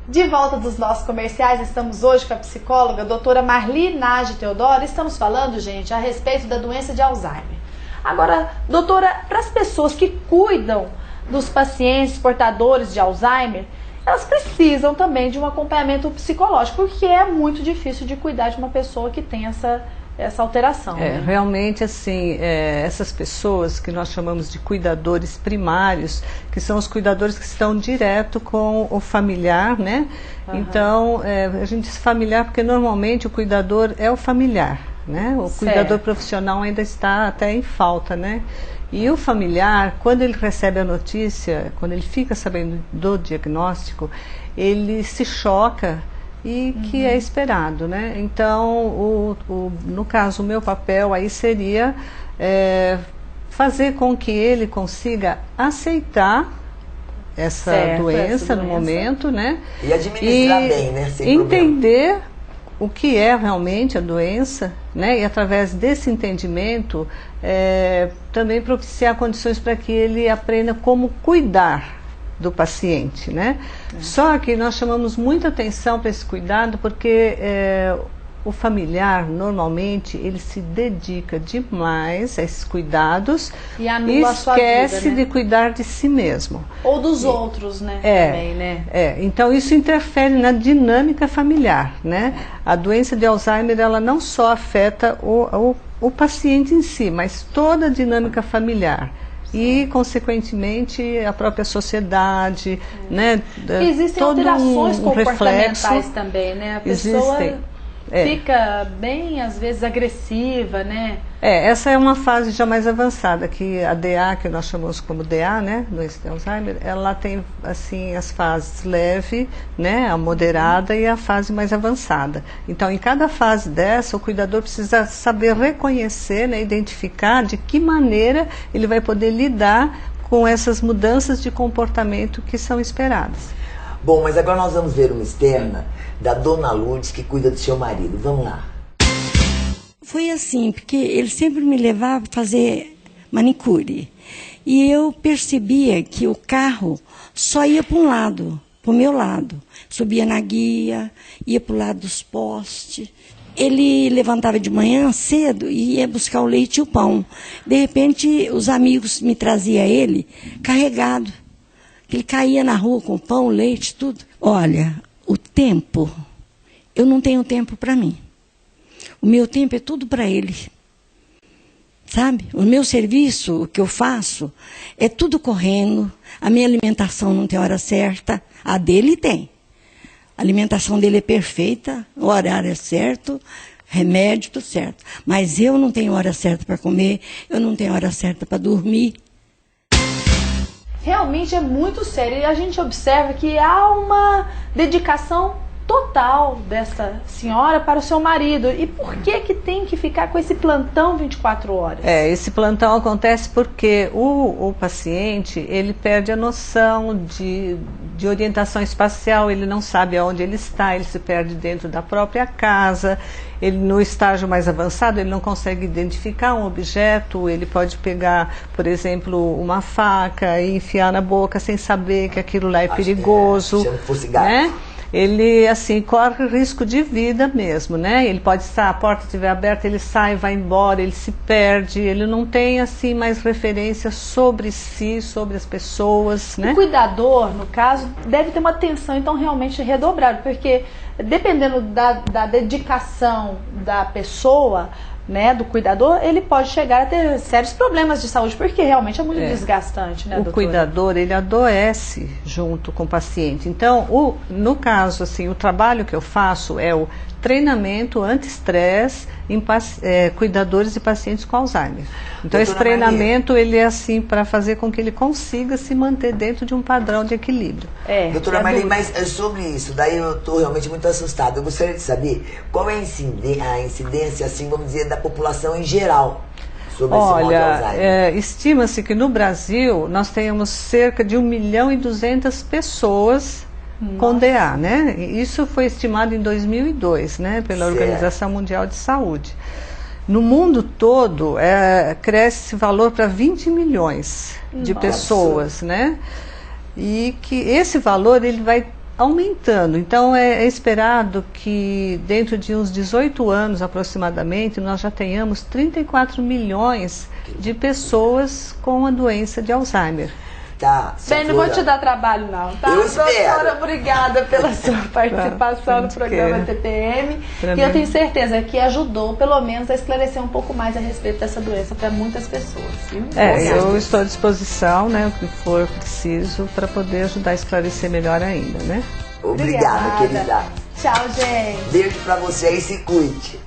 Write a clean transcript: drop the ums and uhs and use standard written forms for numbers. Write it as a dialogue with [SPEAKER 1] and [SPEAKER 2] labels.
[SPEAKER 1] De volta dos nossos comerciais, estamos hoje com a psicóloga doutora Marli Nagy Teodoro. Estamos falando, gente, a respeito da doença de Alzheimer. Agora, doutora, para as pessoas que cuidam dos pacientes portadores de Alzheimer, elas precisam também de um acompanhamento psicológico, porque é muito difícil de cuidar de uma pessoa que tem essa alteração. Né?
[SPEAKER 2] Realmente, assim, essas pessoas que nós chamamos de cuidadores primários, que são os cuidadores que estão direto com o familiar, né? Uhum. Então, a gente diz familiar porque normalmente o cuidador é o familiar, né? O cuidador profissional ainda está até em falta, né? E o familiar, quando ele recebe a notícia, quando ele fica sabendo do diagnóstico, ele se choca e que é esperado, né? Então, no caso, o meu papel aí seria fazer com que ele consiga aceitar essa doença no momento, né?
[SPEAKER 3] E administrar bem, né? Sem
[SPEAKER 2] entender
[SPEAKER 3] problema.
[SPEAKER 2] O que é realmente a doença, né? E através desse entendimento também propiciar condições para que ele aprenda como cuidar do paciente, né? Só que nós chamamos muita atenção para esse cuidado porque o familiar, normalmente, ele se dedica demais a esses cuidados
[SPEAKER 1] e anula a sua
[SPEAKER 2] esquece
[SPEAKER 1] vida, né?
[SPEAKER 2] de cuidar de si mesmo.
[SPEAKER 1] Ou dos outros, né? Também, né?
[SPEAKER 2] Então isso interfere na dinâmica familiar, né? A doença de Alzheimer, ela não só afeta o paciente em si, mas toda a dinâmica familiar. E, consequentemente, a própria sociedade, né?
[SPEAKER 1] Existem alterações comportamentais também, né? A pessoa fica bem, às vezes, agressiva, né?
[SPEAKER 2] Essa é uma fase já mais avançada, que a DA, que nós chamamos como DA, né? Doença de Alzheimer, ela tem, assim, as fases leve, né? A moderada e a fase mais avançada. Então, em cada fase dessa, o cuidador precisa saber reconhecer, né? Identificar de que maneira ele vai poder lidar com essas mudanças de comportamento que são esperadas.
[SPEAKER 3] Bom, mas agora nós vamos ver uma externa da Dona Lourdes, que cuida do seu marido. Vamos lá.
[SPEAKER 4] Foi assim, porque ele sempre me levava a fazer manicure. E eu percebia que o carro só ia para um lado, para o meu lado. Subia na guia, ia para o lado dos postes. Ele levantava de manhã cedo e ia buscar o leite e o pão. De repente, os amigos me traziam ele carregado. Ele caía na rua com pão, leite, tudo. Olha, o tempo, eu não tenho tempo para mim. O meu tempo é tudo para ele. Sabe? O meu serviço, o que eu faço, é tudo correndo. A minha alimentação não tem hora certa. A dele tem. A alimentação dele é perfeita, o horário é certo, remédio, tudo certo. Mas eu não tenho hora certa para comer, eu não tenho hora certa para dormir.
[SPEAKER 1] Realmente é muito sério e a gente observa que há uma dedicação total dessa senhora para o seu marido. E por que tem que ficar com esse plantão 24 horas?
[SPEAKER 2] Esse plantão acontece porque o paciente, ele perde a noção de orientação espacial, ele não sabe aonde ele está, ele se perde dentro da própria casa, ele no estágio mais avançado, ele não consegue identificar um objeto, ele pode pegar, por exemplo, uma faca e enfiar na boca sem saber que aquilo lá é perigoso, né? Ele, assim, corre risco de vida mesmo, né? Ele pode estar, a porta estiver aberta, ele sai, vai embora, ele se perde, ele não tem, assim, mais referência sobre si, sobre as pessoas, né?
[SPEAKER 1] O cuidador, no caso, deve ter uma atenção, então, realmente redobrada, porque dependendo da dedicação da pessoa, né, do cuidador, ele pode chegar a ter sérios problemas de saúde, porque realmente é muito desgastante, né, doutora?
[SPEAKER 2] O cuidador, ele adoece junto com o paciente. Então, no caso, assim, o trabalho que eu faço é o treinamento anti-estresse em cuidadores e pacientes com Alzheimer. Então, esse treinamento, ele é assim, para fazer com que ele consiga se manter dentro de um padrão de equilíbrio.
[SPEAKER 3] Doutora Marli, mas sobre isso, daí eu estou realmente muito assustada. Eu gostaria de saber qual é a incidência, assim, vamos dizer, da população em geral sobre esse mal de Alzheimer.
[SPEAKER 2] Estima-se que no Brasil nós temos cerca de 1.200.000 pessoas com DA, né? Isso foi estimado em 2002, né, pela Organização Mundial de Saúde. No mundo todo, cresce esse valor para 20 milhões de pessoas, né? E que esse valor ele vai aumentando. Então é esperado que dentro de uns 18 anos aproximadamente nós já tenhamos 34 milhões de pessoas com a doença de Alzheimer.
[SPEAKER 3] Tá,
[SPEAKER 1] bem, não vou te dar trabalho não, tá?
[SPEAKER 3] Eu espero.
[SPEAKER 1] Doutora, obrigada pela sua participação no programa TPM. E eu tenho certeza que ajudou, pelo menos, a esclarecer um pouco mais a respeito dessa doença para muitas pessoas. Viu?
[SPEAKER 2] Eu estou à disposição, né, o que for preciso, para poder ajudar a esclarecer melhor ainda, né?
[SPEAKER 3] Obrigada, querida.
[SPEAKER 1] Tchau, gente.
[SPEAKER 3] Beijo pra você aí, se cuide.